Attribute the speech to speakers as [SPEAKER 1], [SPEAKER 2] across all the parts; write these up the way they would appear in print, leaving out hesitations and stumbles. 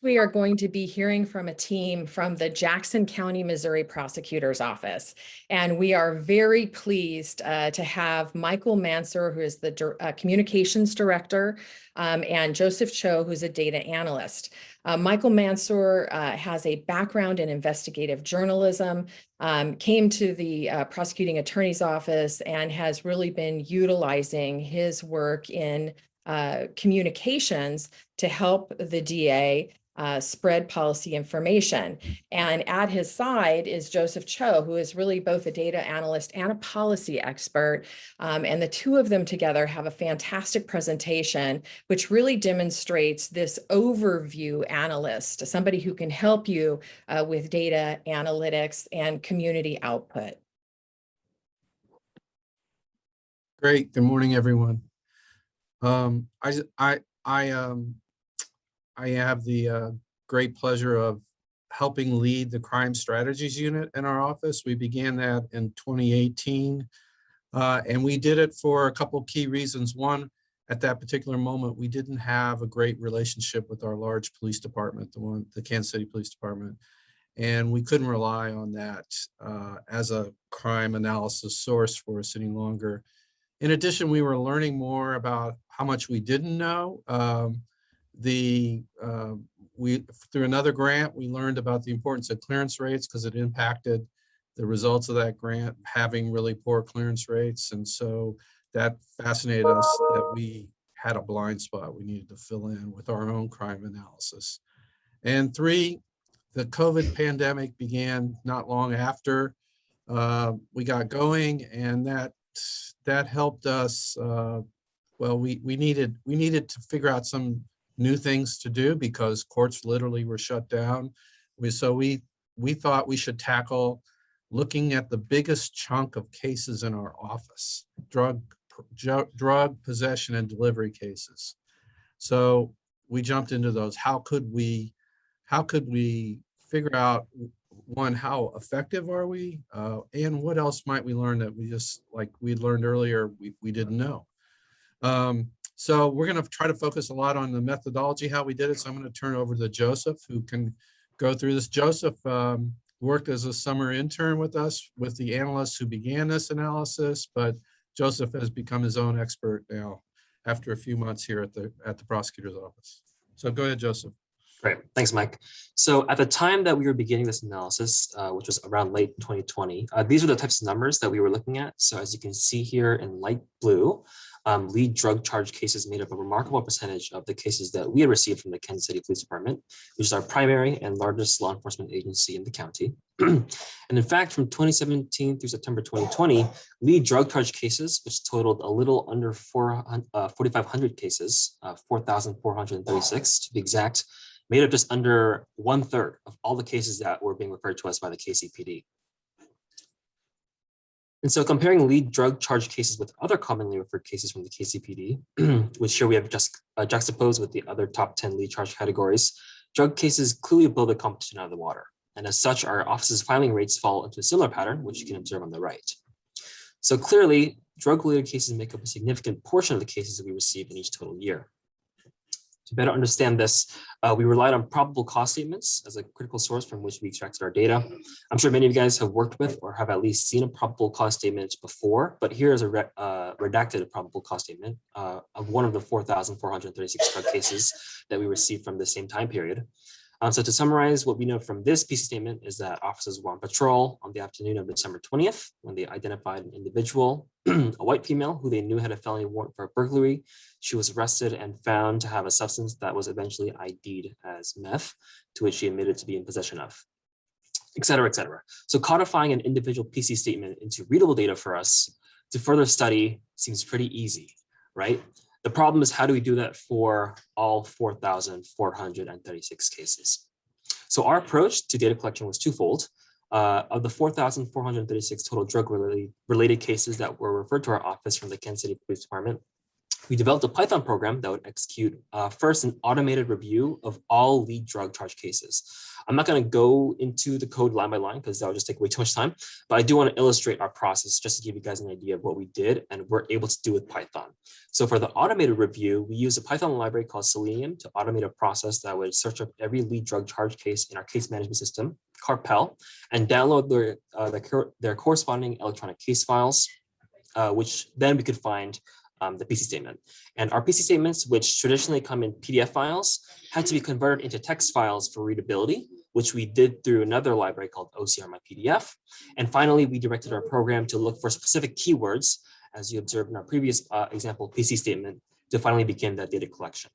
[SPEAKER 1] we are going to be hearing from a team from the Jackson County, Missouri Prosecutor's Office. And we are very pleased to have Michael Mansur, who is the Communications Director, and Joseph Cho, who's a data analyst. Michael Mansur has a background in investigative journalism, came to the prosecuting attorney's office and has really been utilizing his work in communications to help the DA spread policy information. And at his side is Joseph Cho, who is really both a data analyst and a policy expert. And the two of them together have a fantastic presentation, which really demonstrates this overview analyst, somebody who can help you with data analytics and community output.
[SPEAKER 2] Great. Good morning, everyone. I have the great pleasure of helping lead the crime strategies unit in our office. We began that in 2018, and we did it for a couple of key reasons. One, at that particular moment, we didn't have a great relationship with our large police department, the Kansas City Police Department, and we couldn't rely on that as a crime analysis source for us any longer. In addition, we were learning more about how much we didn't know. Through another grant, we learned about the importance of clearance rates because it impacted the results of that grant having really poor clearance rates. And so that fascinated us that we had a blind spot we needed to fill in with our own crime analysis. And three, the COVID pandemic began not long after we got going, and that helped us. Well, we needed to figure out some new things to do because courts literally were shut down. So we thought we should tackle looking at the biggest chunk of cases in our office, drug possession and delivery cases. So we jumped into those. How could we figure out, one, how effective are we, and what else might we learn that we just, like we learned earlier, we didn't know. So we're going to try to focus a lot on the methodology, how we did it. So I'm going to turn it over to Joseph, who can go through this. Joseph worked as a summer intern with us, with the analysts who began this analysis, but Joseph has become his own expert now after a few months here at the prosecutor's office. So go ahead, Joseph.
[SPEAKER 3] Great, thanks, Mike. So at the time that we were beginning this analysis, which was around late 2020, these are the types of numbers that we were looking at. So as you can see here in light blue, lead drug charge cases made up a remarkable percentage of the cases that we had received from the Kansas City Police Department, which is our primary and largest law enforcement agency in the county. And in fact, from 2017 through September 2020, lead drug charge cases, which totaled a little under 4,500 cases, 4,436 to be exact, made up just under 1/3 of all the cases that were being referred to us by the KCPD. And so comparing lead drug charge cases with other commonly referred cases from the KCPD, which here we have just juxtaposed with the other top 10 lead charge categories, drug cases clearly blow the competition out of the water. And as such, our office's filing rates fall into a similar pattern, which you can observe on the right. So clearly, drug-related cases make up a significant portion of the cases that we receive in each total year. To better understand this, we relied on probable cause statements as a critical source from which we extracted our data. I'm sure many of you guys have worked with or have at least seen a probable cause statement before, but here is a redacted probable cause statement of one of the 4,436 drug cases that we received from the same time period. So to summarize, what we know from this piece of statement is that officers were on patrol on the afternoon of December 20th when they identified an individual, a white female who they knew had a felony warrant for burglary. She was arrested and found to have a substance that was eventually ID'd as meth, to which she admitted to be in possession of, et cetera, et cetera. So codifying an individual PC statement into readable data for us to further study seems pretty easy, right? The problem is, how do we do that for all 4,436 cases? So our approach to data collection was twofold. Of the 4,436 total drug-related cases that were referred to our office from the Kansas City Police Department, we developed a Python program that would execute first an automated review of all lead drug charge cases. I'm not going to go into the code line by line because that would just take way too much time, but I do want to illustrate our process just to give you guys an idea of what we did and we're able to do with Python. So for the automated review, we use a Python library called Selenium to automate a process that would search up every lead drug charge case in our case management system, Carpel, and download their corresponding electronic case files, which then we could find the PC statement. And our PC statements, which traditionally come in PDF files, had to be converted into text files for readability, which we did through another library called OCR-MyPDF. And finally, we directed our program to look for specific keywords, as you observed in our previous example PC statement, to finally begin that data collection.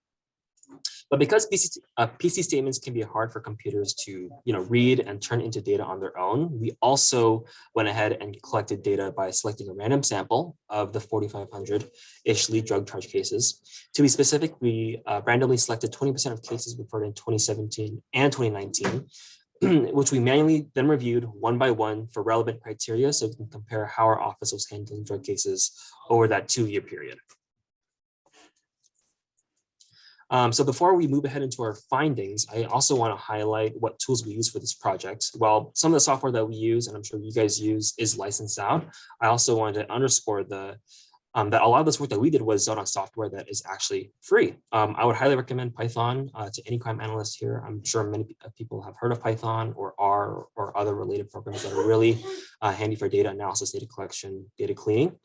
[SPEAKER 3] But because PC statements can be hard for computers to read and turn into data on their own, we also went ahead and collected data by selecting a random sample of the 4,500-ish lead drug charge cases. To be specific, we randomly selected 20% of cases reported in 2017 and 2019, which we manually then reviewed one by one for relevant criteria so we can compare how our office was handling drug cases over that 2-year period. So before we move ahead into our findings, I also want to highlight what tools we use for this project. Well, some of the software that we use, and I'm sure you guys use, is licensed out. I also wanted to underscore that a lot of this work that we did was done on software that is actually free. I would highly recommend Python to any crime analyst here. I'm sure many people have heard of Python or R or other related programs that are really handy for data analysis, data collection, data cleaning,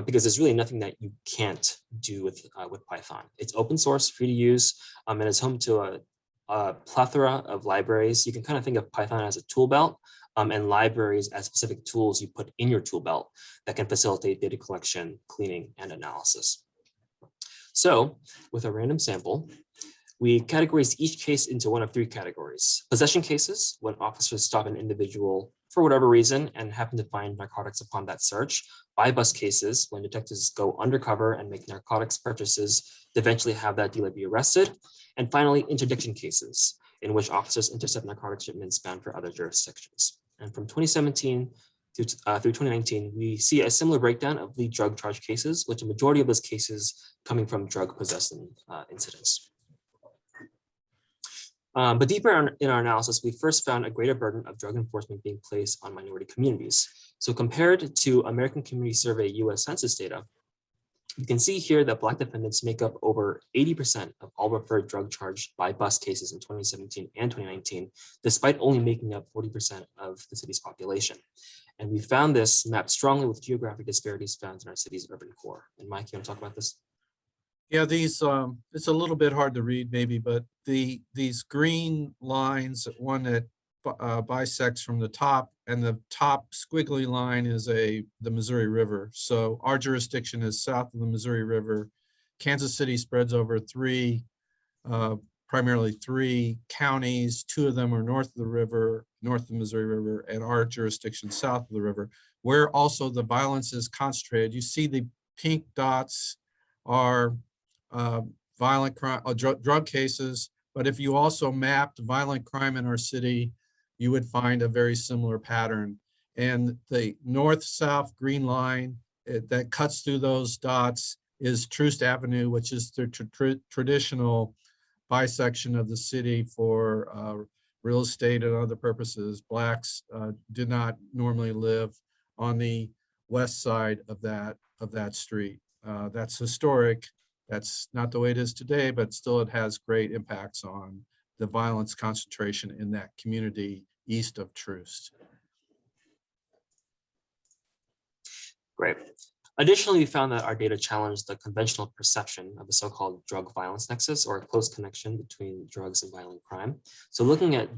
[SPEAKER 3] because there's really nothing that you can't do with Python. It's open source, free to use, and it's home to a plethora of libraries. You can kind of think of Python as a tool belt, and libraries as specific tools you put in your tool belt that can facilitate data collection, cleaning, and analysis. So with a random sample, we categorized each case into one of 3 categories. Possession cases, when officers stop an individual for whatever reason and happen to find narcotics upon that search. Buy bust cases, when detectives go undercover and make narcotics purchases to eventually have that dealer be arrested. And finally, interdiction cases, in which officers intercept narcotic shipments bound for other jurisdictions. And from 2017 through 2019, we see a similar breakdown of lead drug charge cases, with the majority of those cases coming from drug possession incidents. But deeper in our analysis, we first found a greater burden of drug enforcement being placed on minority communities. So compared to American Community Survey US Census data, you can see here that Black defendants make up over 80% of all referred drug charge by bust cases in 2017 and 2019, despite only making up 40% of the city's population. And we found this mapped strongly with geographic disparities found in our city's urban core. And Mike, you want to talk about this?
[SPEAKER 2] Yeah, these, it's a little bit hard to read maybe, but these green lines, one that bisects from the top, and the top squiggly line is the Missouri River. So our jurisdiction is south of the Missouri River. Kansas City spreads over primarily three counties. 2 of them are north of the river, north of the Missouri River, and our jurisdiction south of the river, where also the violence is concentrated. You see the pink dots are violent crime, drug cases, but if you also mapped violent crime in our city, you would find a very similar pattern. And the north-south green line that cuts through those dots is Troost Avenue, which is the traditional bisection of the city for real estate and other purposes. Blacks did not normally live on the west side of that street. That's historic. That's not the way it is today, but still it has great impacts on the violence concentration in that community east of Troost.
[SPEAKER 3] Great. Additionally, we found that our data challenged the conventional perception of the so-called drug violence nexus, or a close connection between drugs and violent crime. So looking at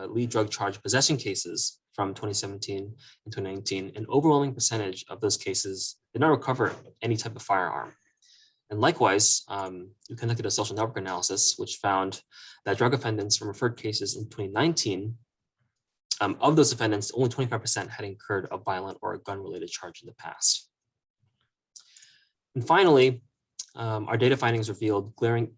[SPEAKER 3] lead drug charge possession cases from 2017 and 2019, an overwhelming percentage of those cases did not recover any type of firearm. And likewise, we conducted a social network analysis, which found that drug offenders from referred cases in 2019, of those offenders, only 25% had incurred a violent or a gun-related charge in the past. And finally, our data findings revealed glaring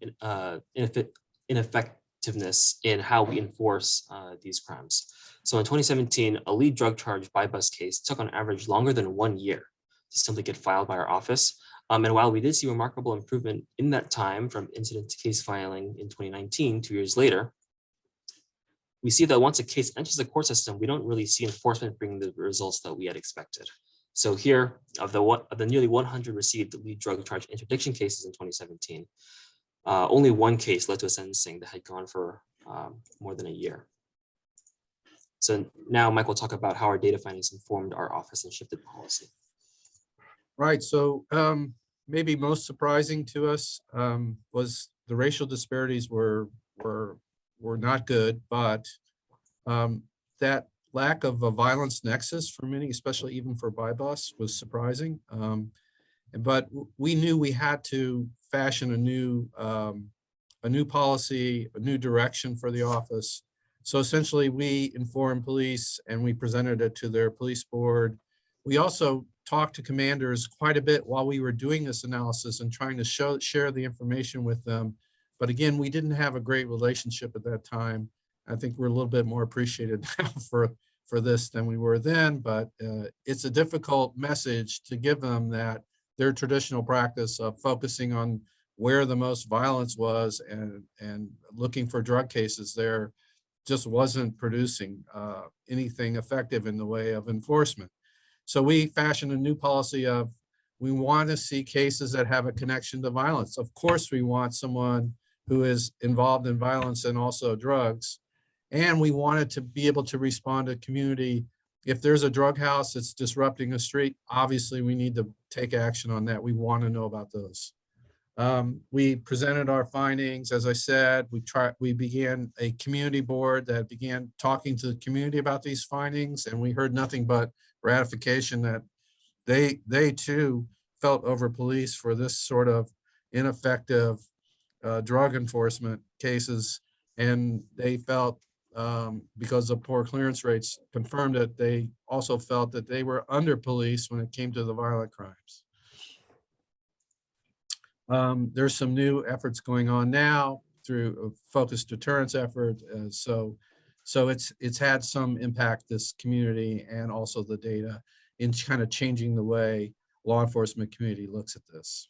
[SPEAKER 3] ineffectiveness in how we enforce these crimes. So in 2017, a lead drug charge by bust case took on average longer than 1 year to simply get filed by our office. And while we did see remarkable improvement in that time from incident to case filing in 2019, 2 years later, we see that once a case enters the court system, we don't really see enforcement bringing the results that we had expected. So here, of the nearly 100 received lead drug charge interdiction cases in 2017, only one case led to a sentencing that had gone for more than a year. So now Mike will talk about how our data findings informed our office and shifted policy.
[SPEAKER 2] Right. So maybe most surprising to us was the racial disparities were not good, but that lack of a violence nexus for many, especially even for BIBUS, was surprising. But we knew we had to fashion a new policy, a new direction for the office. So essentially, we informed police and we presented it to their police board. We also talked to commanders quite a bit while we were doing this analysis and trying to share the information with them. But again, we didn't have a great relationship at that time. I think we're a little bit more appreciated now for this than we were then, but it's a difficult message to give them that their traditional practice of focusing on where the most violence was and looking for drug cases there just wasn't producing anything effective in the way of enforcement. So we fashioned a new policy of, we want to see cases that have a connection to violence. Of course, we want someone who is involved in violence and also drugs. And we wanted to be able to respond to community. If there's a drug house that's disrupting a street, obviously we need to take action on that. We want to know about those. We presented our findings. As I said, we began a community board that began talking to the community about these findings, and we heard nothing but ratification that they too felt over police for this sort of ineffective drug enforcement cases, and they felt because of poor clearance rates confirmed that they also felt that they were under police when it came to the violent crimes. There's some new efforts going on now through a focused deterrence effort. So it's had some impact, this community and also the data, in kind of changing the way law enforcement community looks at this.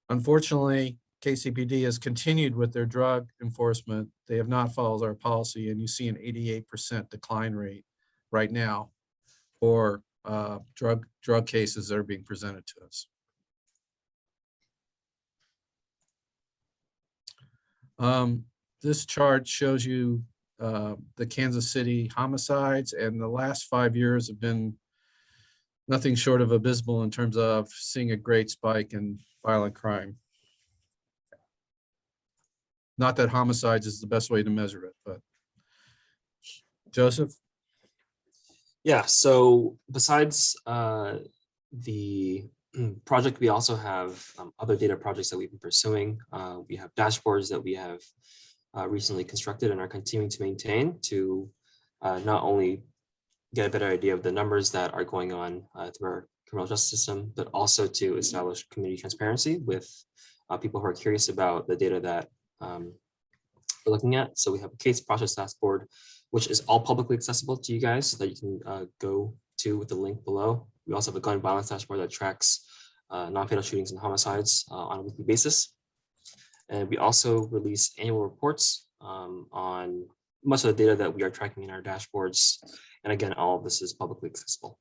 [SPEAKER 2] Unfortunately, KCPD has continued with their drug enforcement. They have not followed our policy, and you see an 88% decline rate right now for drug cases that are being presented to us. This chart shows you the Kansas City homicides, and the last 5 years have been nothing short of abysmal in terms of seeing a great spike in violent crime. Not that homicides is the best way to measure it, but Joseph?
[SPEAKER 3] Yeah, so besides the project, we also have other data projects that we've been pursuing. We have dashboards that we have recently constructed and are continuing to maintain to not only get a better idea of the numbers that are going on through our criminal justice system, but also to establish community transparency with people who are curious about the data that we're looking at. So we have a case process dashboard, which is all publicly accessible to you guys that you can go to with the link below. We also have a gun violence dashboard that tracks non-fatal shootings and homicides on a weekly basis. And we also release annual reports on much of the data that we are tracking in our dashboards. And again, all of this is publicly accessible.